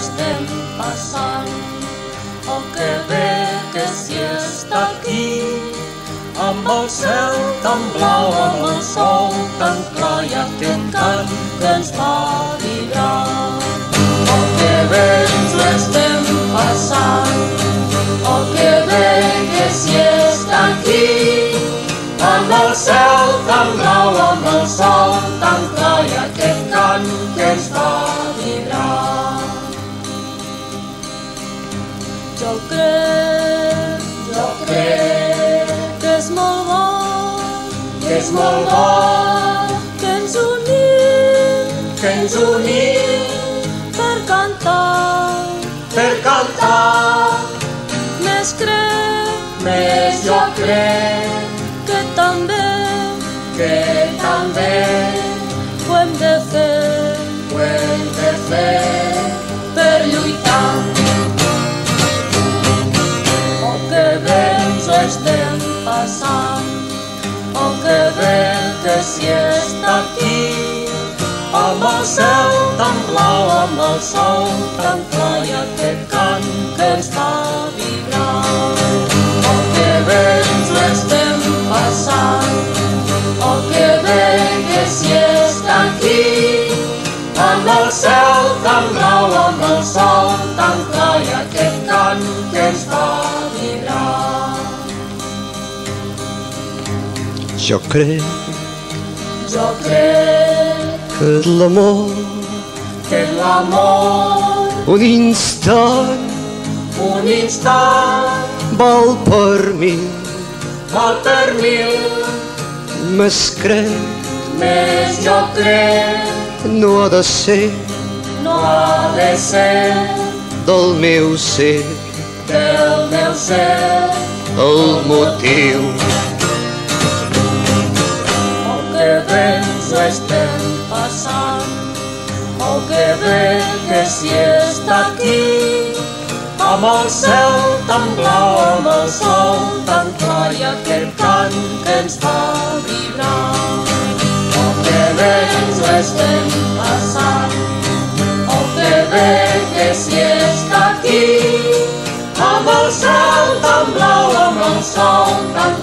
estem passant. Oh, que bé que si està aquí, amb el cel tan blau, amb el sol tan clar i aquest cant que ens fa vibrar. Oh, que bé ens ho estem passant. Oh, que bé que si està aquí, amb el cel tan blau, amb el sol tan clar i aquest cant que ens fa vibrar. Jo crec que és molt bo, que és molt bo, que ens unim per cantar, més jo crec que també ho hem de fer per lluitar. Oh, que bé ens ho estem passant, oh, que bé que si està aquí, amb el cel tan blau, amb el sol tan clar i aquest cant que ens fa vibrar. Oh, que bé ens ho estem passant, oh, que bé que si està aquí, amb el cel tan blau, amb el sol tan clar i aquest cant que ens fa vibrar. Jo crec que l'amor un instant val per mil, més jo crec no ha de ser del meu ser el motiu. Oh, que bé ens ho estem passant, oh, que bé que si està aquí, amb el cel tan blau, amb el sol tan clar i aquest cant que ens fa vibrar. Oh, que bé ens ho estem passant, oh, que bé que si està aquí, amb el cel tan blau, amb el sol tan